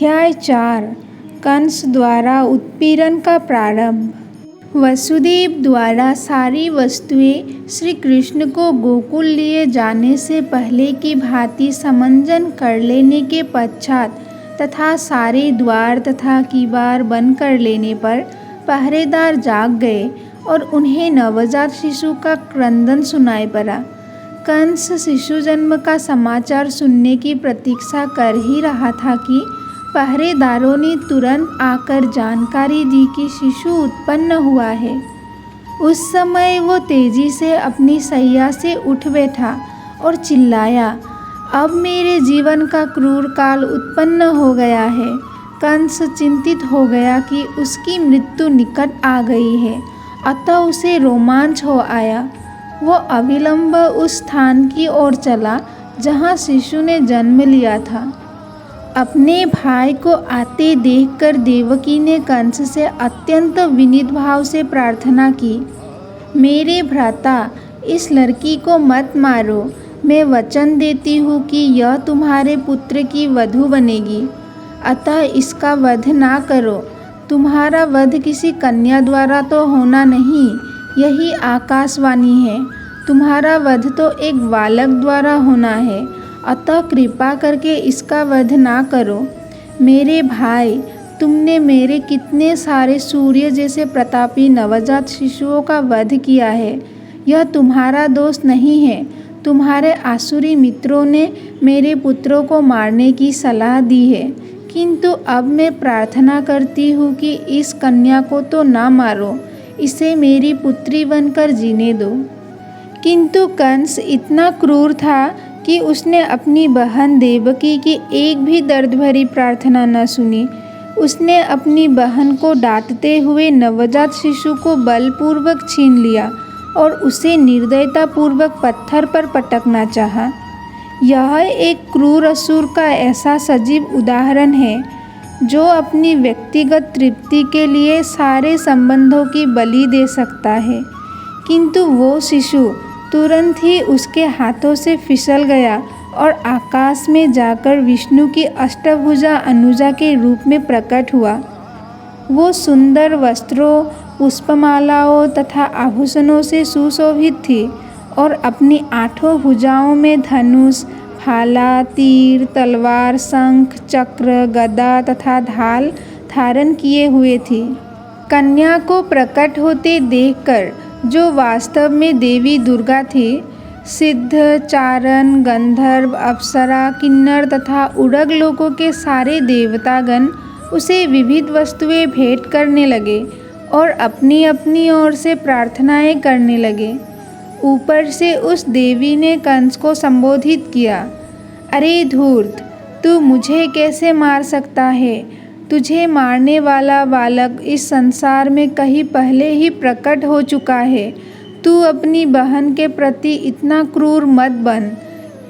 अध्याय 4 कंस द्वारा उत्पीड़न का प्रारंभ। वसुदेव द्वारा सारी वस्तुएं श्री कृष्ण को गोकुल लिए जाने से पहले की भांति समंजन कर लेने के पश्चात तथा सारे द्वार तथा किवाड़ बंद कर लेने पर पहरेदार जाग गए और उन्हें नवजात शिशु का क्रंदन सुनाई पड़ा। कंस शिशु जन्म का समाचार सुनने की प्रतीक्षा कर ही रहा था कि पहरेदारों ने तुरंत आकर जानकारी दी कि शिशु उत्पन्न हुआ है। उस समय वो तेजी से अपनी शैया से उठ बैठा और चिल्लाया, अब मेरे जीवन का क्रूर काल उत्पन्न हो गया है। कंस चिंतित हो गया कि उसकी मृत्यु निकट आ गई है, अतः उसे रोमांच हो आया। वो अविलंब उस स्थान की ओर चला जहाँ शिशु ने जन्म लिया था। अपने भाई को आते देखकर देवकी ने कंस से अत्यंत विनीत भाव से प्रार्थना की, मेरे भ्राता, इस लड़की को मत मारो। मैं वचन देती हूँ कि यह तुम्हारे पुत्र की वधू बनेगी, अतः इसका वध ना करो। तुम्हारा वध किसी कन्या द्वारा तो होना नहीं, यही आकाशवाणी है। तुम्हारा वध तो एक बालक द्वारा होना है, अतः कृपा करके इसका वध ना करो। मेरे भाई, तुमने मेरे कितने सारे सूर्य जैसे प्रतापी नवजात शिशुओं का वध किया है, यह तुम्हारा दोष नहीं है। तुम्हारे आसुरी मित्रों ने मेरे पुत्रों को मारने की सलाह दी है, किंतु अब मैं प्रार्थना करती हूँ कि इस कन्या को तो ना मारो, इसे मेरी पुत्री बनकर जीने दो। किंतु कंस इतना क्रूर था कि उसने अपनी बहन देवकी की एक भी दर्द भरी प्रार्थना न सुनी। उसने अपनी बहन को डांटते हुए नवजात शिशु को बलपूर्वक छीन लिया और उसे निर्दयतापूर्वक पत्थर पर पटकना चाहा। यह एक क्रूर असुर का ऐसा सजीव उदाहरण है जो अपनी व्यक्तिगत तृप्ति के लिए सारे संबंधों की बलि दे सकता है, किंतु वो शिशु तुरंत ही उसके हाथों से फिसल गया और आकाश में जाकर विष्णु की अष्टभुजा अनुजा के रूप में प्रकट हुआ। वो सुंदर वस्त्रों, पुष्पमालाओं तथा आभूषणों से सुशोभित थी और अपनी 8 भुजाओं में धनुष, भाला, तीर, तलवार, शंख, चक्र, गदा तथा ढाल धारण किए हुए थी। कन्या को प्रकट होते देखकर, जो वास्तव में देवी दुर्गा थी, सिद्ध, चारण, गंधर्व, अप्सरा, किन्नर तथा उड़ग लोकों के सारे देवतागण उसे विविध वस्तुएं भेंट करने लगे और अपनी अपनी ओर से प्रार्थनाएं करने लगे। ऊपर से उस देवी ने कंस को संबोधित किया, अरे धूर्त, तू मुझे कैसे मार सकता है? तुझे मारने वाला बालक इस संसार में कहीं पहले ही प्रकट हो चुका है। तू अपनी बहन के प्रति इतना क्रूर मत बन।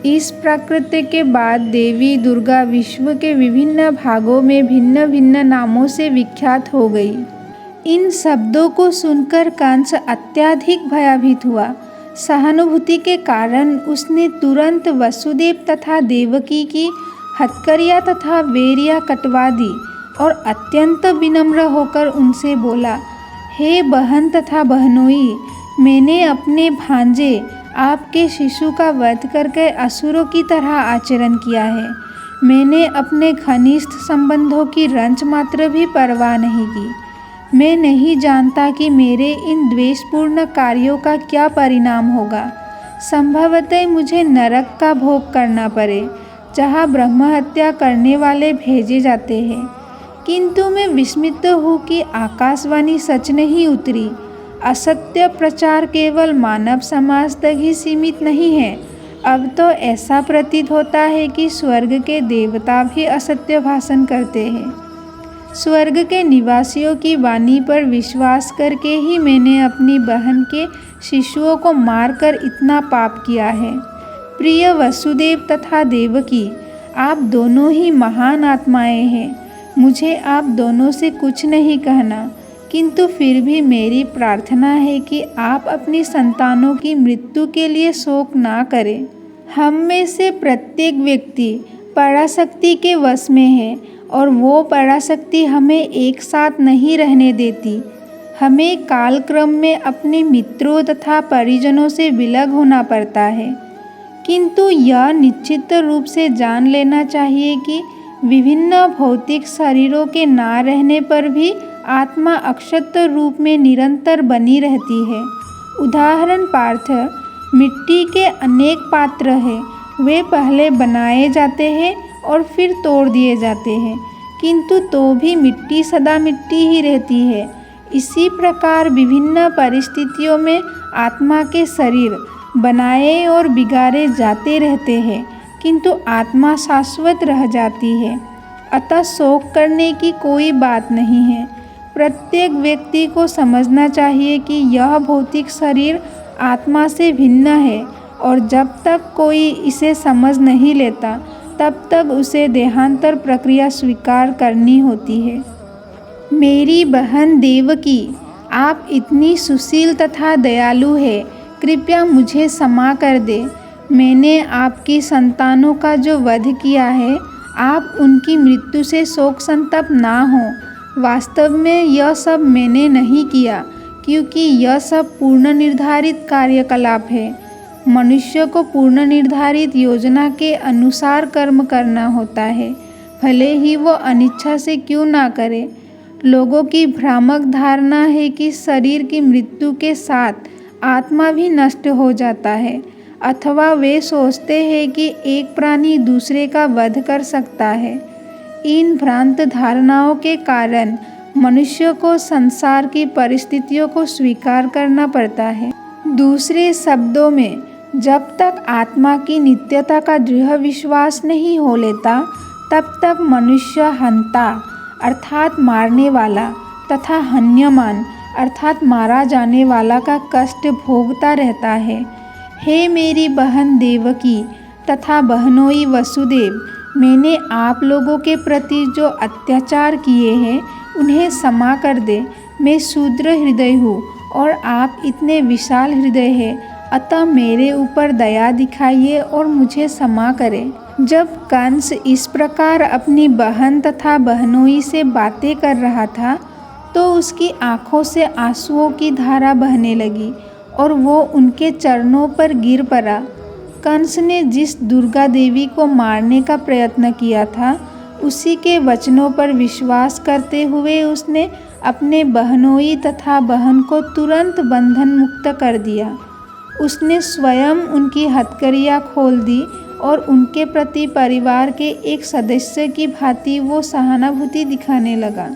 इस प्रकृति के बाद देवी दुर्गा विश्व के विभिन्न भागों में भिन्न भिन्न नामों से विख्यात हो गई। इन शब्दों को सुनकर कंस अत्यधिक भयभीत हुआ। सहानुभूति के कारण उसने तुरंत वसुदेव तथा देवकी की हथकड़ियाँ तथा बेरियाँ कटवा दी और अत्यंत विनम्र होकर उनसे बोला, हे बहन तथा बहनोई, मैंने अपने भांजे आपके शिशु का वध करके असुरों की तरह आचरण किया है। मैंने अपने घनिष्ठ संबंधों की रंच मात्र भी परवाह नहीं की। मैं नहीं जानता कि मेरे इन द्वेषपूर्ण कार्यों का क्या परिणाम होगा। संभवतः मुझे नरक का भोग करना पड़े, जहाँ ब्रह्महत्या करने वाले भेजे जाते हैं। किंतु मैं विस्मित हूँ कि आकाशवाणी सच नहीं उतरी। असत्य प्रचार केवल मानव समाज तक ही सीमित नहीं है। अब तो ऐसा प्रतीत होता है कि स्वर्ग के देवता भी असत्य भाषण करते हैं। स्वर्ग के निवासियों की वाणी पर विश्वास करके ही मैंने अपनी बहन के शिशुओं को मारकर इतना पाप किया है। प्रिय वसुदेव तथा देवकी, आप दोनों ही महान आत्माएं हैं। मुझे आप दोनों से कुछ नहीं कहना, किंतु फिर भी मेरी प्रार्थना है कि आप अपनी संतानों की मृत्यु के लिए शोक ना करें। हम में से प्रत्येक व्यक्ति पराशक्ति के वश में है और वो पराशक्ति हमें एक साथ नहीं रहने देती। हमें कालक्रम में अपने मित्रों तथा परिजनों से विलग होना पड़ता है, किंतु यह निश्चित रूप से जान लेना चाहिए कि विभिन्न भौतिक शरीरों के ना रहने पर भी आत्मा अक्षत रूप में निरंतर बनी रहती है। उदाहरण पार्थ, मिट्टी के अनेक पात्र हैं, वे पहले बनाए जाते हैं और फिर तोड़ दिए जाते हैं, किंतु तो भी मिट्टी सदा मिट्टी ही रहती है। इसी प्रकार विभिन्न परिस्थितियों में आत्मा के शरीर बनाए और बिगाड़े जाते रहते हैं, किंतु आत्मा शाश्वत रह जाती है। अतः शोक करने की कोई बात नहीं है। प्रत्येक व्यक्ति को समझना चाहिए कि यह भौतिक शरीर आत्मा से भिन्न है, और जब तक कोई इसे समझ नहीं लेता तब तक उसे देहांतर प्रक्रिया स्वीकार करनी होती है। मेरी बहन देवकी, आप इतनी सुशील तथा दयालु है, कृपया मुझे क्षमा कर दे। मैंने आपकी संतानों का जो वध किया है, आप उनकी मृत्यु से शोक संतप्त ना हो। वास्तव में यह सब मैंने नहीं किया, क्योंकि यह सब पूर्ण निर्धारित कार्यकलाप है। मनुष्य को पूर्ण निर्धारित योजना के अनुसार कर्म करना होता है, भले ही वो अनिच्छा से क्यों ना करे। लोगों की भ्रामक धारणा है कि शरीर की मृत्यु के साथ आत्मा भी नष्ट हो जाता है, अथवा वे सोचते हैं कि एक प्राणी दूसरे का वध कर सकता है। इन भ्रांत धारणाओं के कारण मनुष्य को संसार की परिस्थितियों को स्वीकार करना पड़ता है। दूसरे शब्दों में, जब तक आत्मा की नित्यता का दृढ़ विश्वास नहीं हो लेता, तब तक मनुष्य हंता अर्थात मारने वाला तथा हन्यमान अर्थात मारा जाने वाला का कष्ट भोगता रहता है। हे मेरी बहन देवकी तथा बहनोई वसुदेव, मैंने आप लोगों के प्रति जो अत्याचार किए हैं उन्हें क्षमा कर दे। मैं शूद्र हृदय हूँ और आप इतने विशाल हृदय हैं, अतः मेरे ऊपर दया दिखाइए और मुझे क्षमा करें। जब कंस इस प्रकार अपनी बहन तथा बहनोई से बातें कर रहा था, तो उसकी आंखों से आंसुओं की धारा बहने लगी और वो उनके चरणों पर गिर पड़ा। कंस ने जिस दुर्गा देवी को मारने का प्रयत्न किया था, उसी के वचनों पर विश्वास करते हुए उसने अपने बहनोई तथा बहन को तुरंत बंधन मुक्त कर दिया। उसने स्वयं उनकी हथकड़ियाँ खोल दी और उनके प्रति परिवार के एक सदस्य की भांति वो सहानुभूति दिखाने लगा।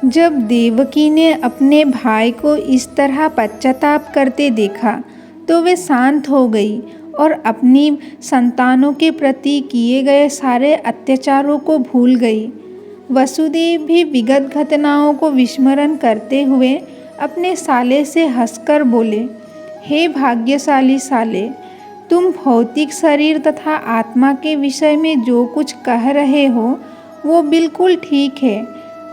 जब देवकी ने अपने भाई को इस तरह पश्चाताप करते देखा, तो वे शांत हो गई और अपनी संतानों के प्रति किए गए सारे अत्याचारों को भूल गई। वसुदेव भी विगत घटनाओं को विस्मरण करते हुए अपने साले से हंसकर बोले, हे भाग्यशाली साले, तुम भौतिक शरीर तथा आत्मा के विषय में जो कुछ कह रहे हो वो बिल्कुल ठीक है।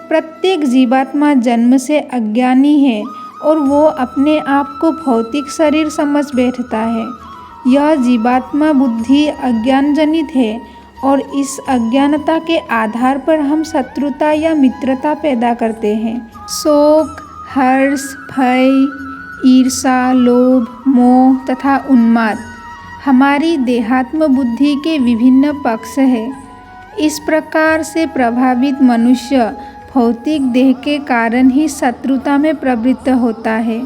प्रत्येक जीवात्मा जन्म से अज्ञानी है और वो अपने आप को भौतिक शरीर समझ बैठता है। यह जीवात्मा बुद्धि अज्ञान जनित है और इस अज्ञानता के आधार पर हम शत्रुता या मित्रता पैदा करते हैं। शोक, हर्ष, भय, ईर्षा, लोभ, मोह तथा उन्माद हमारी देहात्म बुद्धि के विभिन्न पक्ष है। इस प्रकार से प्रभावित मनुष्य भौतिक देह के कारण ही शत्रुता में प्रवृत्त होता है।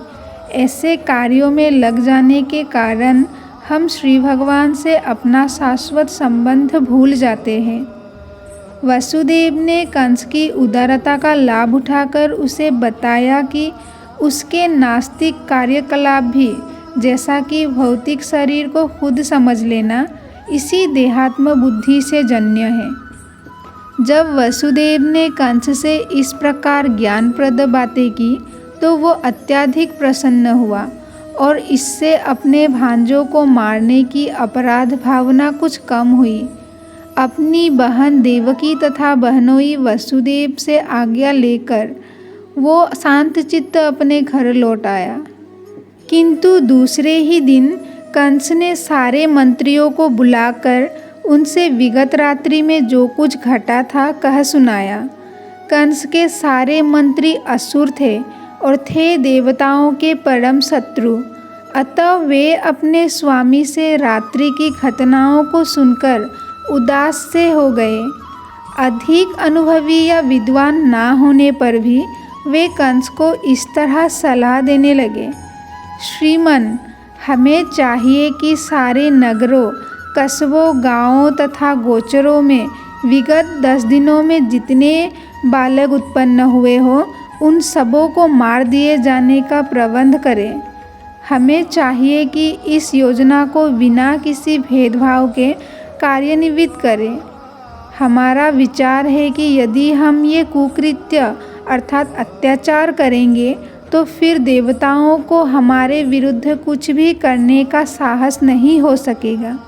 ऐसे कार्यों में लग जाने के कारण हम श्री भगवान से अपना शाश्वत संबंध भूल जाते हैं। वसुदेव ने कंस की उदारता का लाभ उठाकर उसे बताया कि उसके नास्तिक कार्यकलाप भी, जैसा कि भौतिक शरीर को खुद समझ लेना, इसी देहात्म बुद्धि से जन्य है। जब वसुदेव ने कंस से इस प्रकार ज्ञानप्रद बातें की, तो वो अत्यधिक प्रसन्न हुआ और इससे अपने भांजों को मारने की अपराध भावना कुछ कम हुई। अपनी बहन देवकी तथा बहनोई वसुदेव से आज्ञा लेकर वो शांतचित्त अपने घर लौट आया। किंतु दूसरे ही दिन कंस ने सारे मंत्रियों को बुलाकर उनसे विगत रात्रि में जो कुछ घटा था कह सुनाया। कंस के सारे मंत्री असुर थे और थे देवताओं के परम शत्रु। अतः वे अपने स्वामी से रात्रि की घटनाओं को सुनकर उदास से हो गए। अधिक अनुभवी या विद्वान ना होने पर भी वे कंस को इस तरह सलाह देने लगे। श्रीमन, हमें चाहिए कि सारे नगरों, कस्बों, गांवों तथा गोचरों में विगत 10 दिनों में जितने बालक उत्पन्न हुए हो, उन सबों को मार दिए जाने का प्रबंध करें। हमें चाहिए कि इस योजना को बिना किसी भेदभाव के कार्यान्वित करें। हमारा विचार है कि यदि हम ये कुकृत्य अर्थात अत्याचार करेंगे तो फिर देवताओं को हमारे विरुद्ध कुछ भी करने का साहस नहीं हो सकेगा।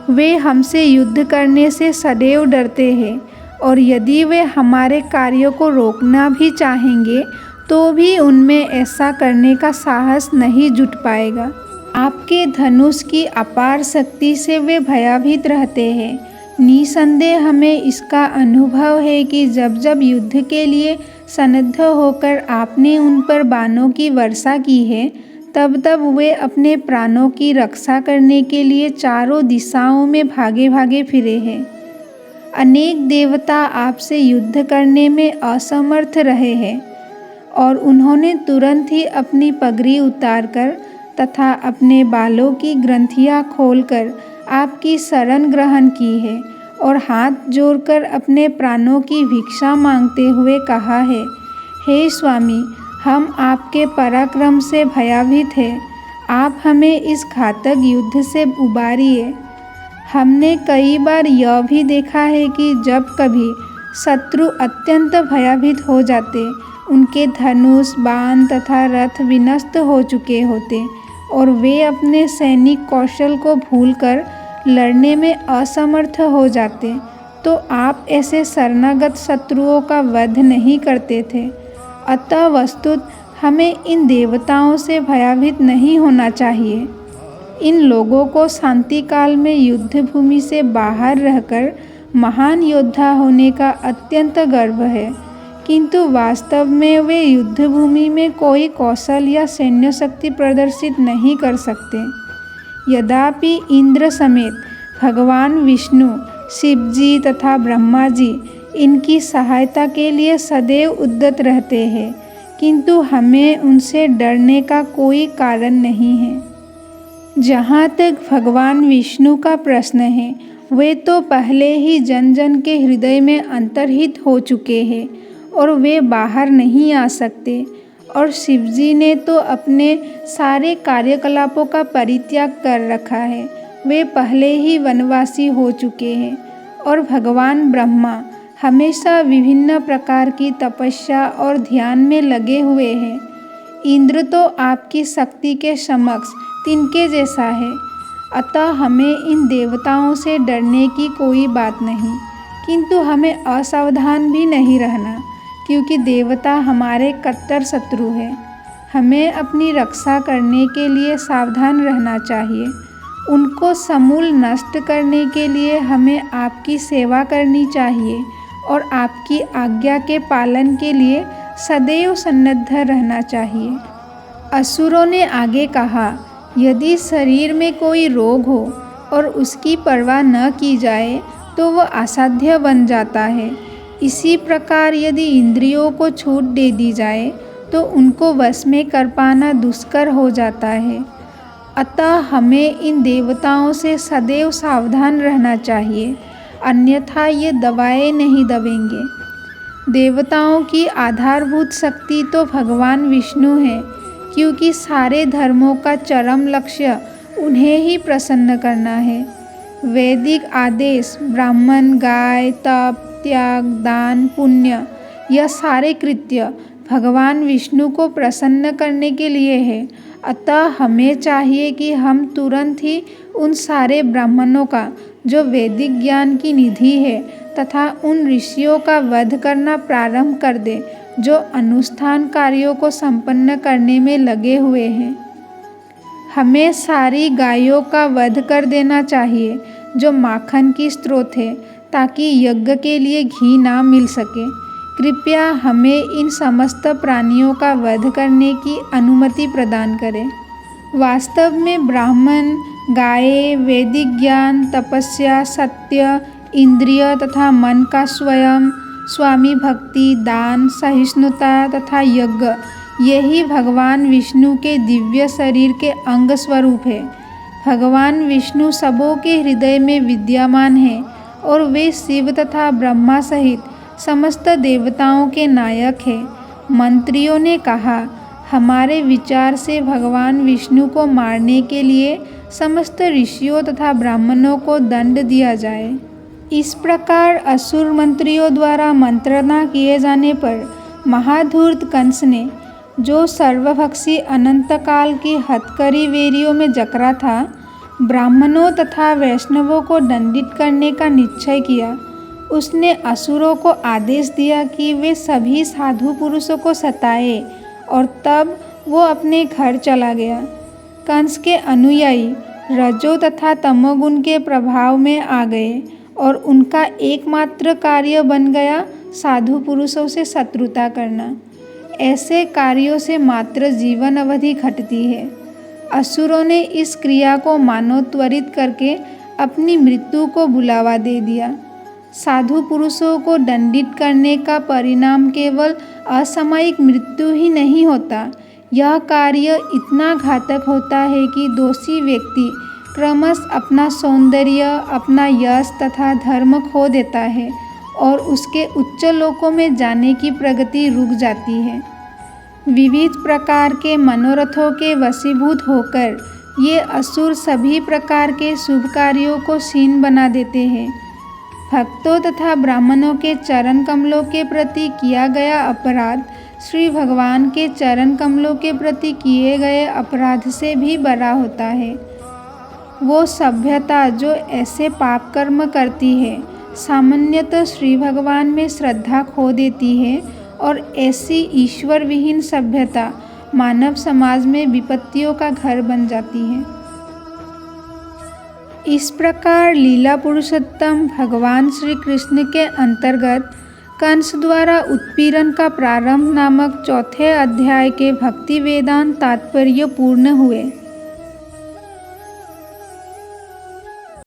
वे हमसे युद्ध करने से सदैव डरते हैं और यदि वे हमारे कार्यों को रोकना भी चाहेंगे तो भी उनमें ऐसा करने का साहस नहीं जुट पाएगा। आपके धनुष की अपार शक्ति से वे भयभीत रहते हैं। निसंदेह हमें इसका अनुभव है कि जब जब युद्ध के लिए सन्नद्ध होकर आपने उन पर बाणों की वर्षा की है, तब तब वे अपने प्राणों की रक्षा करने के लिए चारों दिशाओं में भागे भागे फिरे हैं। अनेक देवता आपसे युद्ध करने में असमर्थ रहे हैं और उन्होंने तुरंत ही अपनी पगड़ी उतारकर तथा अपने बालों की ग्रंथियां खोलकर आपकी शरण ग्रहण की है और हाथ जोड़कर अपने प्राणों की भिक्षा मांगते हुए कहा है, हे स्वामी, हम आपके पराक्रम से भयभीत हैं। आप हमें इस घातक युद्ध से उबारिए। हमने कई बार यह भी देखा है कि जब कभी शत्रु अत्यंत भयभीत हो जाते, उनके धनुष, बाण तथा रथ विनष्ट हो चुके होते और वे अपने सैनिक कौशल को भूलकर लड़ने में असमर्थ हो जाते, तो आप ऐसे शरणागत शत्रुओं का वध नहीं करते थे। अतः वस्तुत हमें इन देवताओं से भयभीत नहीं होना चाहिए। इन लोगों को शांति काल में युद्ध भूमि से बाहर रहकर महान योद्धा होने का अत्यंत गर्व है, किंतु वास्तव में वे युद्ध भूमि में कोई कौशल या सैन्य शक्ति प्रदर्शित नहीं कर सकते। यद्यपि इंद्र समेत भगवान विष्णु, शिव जी तथा ब्रह्मा जी इनकी सहायता के लिए सदैव उद्यत रहते हैं, किंतु हमें उनसे डरने का कोई कारण नहीं है। जहाँ तक भगवान विष्णु का प्रश्न है, वे तो पहले ही जन जन के हृदय में अंतर्हित हो चुके हैं और वे बाहर नहीं आ सकते, और शिवजी ने तो अपने सारे कार्यकलापों का परित्याग कर रखा है, वे पहले ही वनवासी हो चुके हैं। और भगवान ब्रह्मा हमेशा विभिन्न प्रकार की तपस्या और ध्यान में लगे हुए हैं। इंद्र तो आपकी शक्ति के समक्ष तिनके जैसा है। अतः हमें इन देवताओं से डरने की कोई बात नहीं, किंतु हमें असावधान भी नहीं रहना, क्योंकि देवता हमारे कट्टर शत्रु हैं। हमें अपनी रक्षा करने के लिए सावधान रहना चाहिए। उनको समूल नष्ट करने के लिए हमें आपकी सेवा करनी चाहिए और आपकी आज्ञा के पालन के लिए सदैव सन्नद्ध रहना चाहिए। असुरों ने आगे कहा, यदि शरीर में कोई रोग हो और उसकी परवाह न की जाए तो वह असाध्य बन जाता है। इसी प्रकार यदि इंद्रियों को छूट दे दी जाए तो उनको वश में कर पाना दुष्कर हो जाता है। अतः हमें इन देवताओं से सदैव सावधान रहना चाहिए, अन्यथा ये दबाए नहीं दबेंगे। देवताओं की आधारभूत शक्ति तो भगवान विष्णु है, क्योंकि सारे धर्मों का चरम लक्ष्य उन्हें ही प्रसन्न करना है। वैदिक आदेश ब्राह्मण, गाय, तप, त्याग, दान, पुण्य, यह सारे कृत्य भगवान विष्णु को प्रसन्न करने के लिए है। अतः हमें चाहिए कि हम तुरंत ही उन सारे ब्राह्मणों का, जो वैदिक ज्ञान की निधि है, तथा उन ऋषियों का वध करना प्रारंभ कर दें जो अनुष्ठान कार्यों को संपन्न करने में लगे हुए हैं। हमें सारी गायों का वध कर देना चाहिए जो माखन की स्रोत है, ताकि यज्ञ के लिए घी ना मिल सके। कृपया हमें इन समस्त प्राणियों का वध करने की अनुमति प्रदान करें। वास्तव में ब्राह्मण गाय वैदिक ज्ञान, तपस्या, सत्य, इंद्रिय तथा मन का स्वयं, स्वामी भक्ति, दान, सहिष्णुता तथा यज्ञ, यही भगवान विष्णु के दिव्य शरीर के अंग स्वरूप है। भगवान विष्णु सबों के हृदय में विद्यमान है और वे शिव तथा ब्रह्मा सहित समस्त देवताओं के नायक हैं। मंत्रियों ने कहा, हमारे विचार से भगवान विष्णु को मारने के लिए समस्त ऋषियों तथा ब्राह्मणों को दंड दिया जाए। इस प्रकार असुर मंत्रियों द्वारा मंत्रणा किए जाने पर महाधूर्त कंस ने, जो सर्वभक्षी अनंत काल की हथकड़ी वेरियों में जकड़ा था, ब्राह्मणों तथा वैष्णवों को दंडित करने का निश्चय किया। उसने असुरों को आदेश दिया कि वे सभी साधु पुरुषों को सताए और तब वो अपने घर चला गया। कंस के अनुयायी रजो तथा तमोगुण के प्रभाव में आ गए और उनका एकमात्र कार्य बन गया साधु पुरुषों से शत्रुता करना। ऐसे कार्यों से मात्र जीवन अवधि घटती है। असुरों ने इस क्रिया को मानव त्वरित करके अपनी मृत्यु को बुलावा दे दिया। साधु पुरुषों को दंडित करने का परिणाम केवल असामयिक मृत्यु ही नहीं होता, यह कार्य इतना घातक होता है कि दोषी व्यक्ति क्रमशः अपना सौंदर्य, अपना यश तथा धर्म खो देता है और उसके उच्च लोकों में जाने की प्रगति रुक जाती है। विविध प्रकार के मनोरथों के वशीभूत होकर ये असुर सभी प्रकार के शुभ कार्यों को क्षीण बना देते हैं। भक्तों तथा ब्राह्मणों के चरण कमलों के प्रति किया गया अपराध श्री भगवान के चरण कमलों के प्रति किए गए अपराध से भी बड़ा होता है। वो सभ्यता जो ऐसे पाप कर्म करती है, सामान्यतः श्री भगवान में श्रद्धा खो देती है और ऐसी ईश्वर विहीन सभ्यता मानव समाज में विपत्तियों का घर बन जाती है। इस प्रकार लीला पुरुषोत्तम भगवान श्री कृष्ण के अंतर्गत कंस द्वारा उत्पीड़न का प्रारंभ नामक चौथे अध्याय के भक्ति वेदांत तात्पर्य पूर्ण हुए।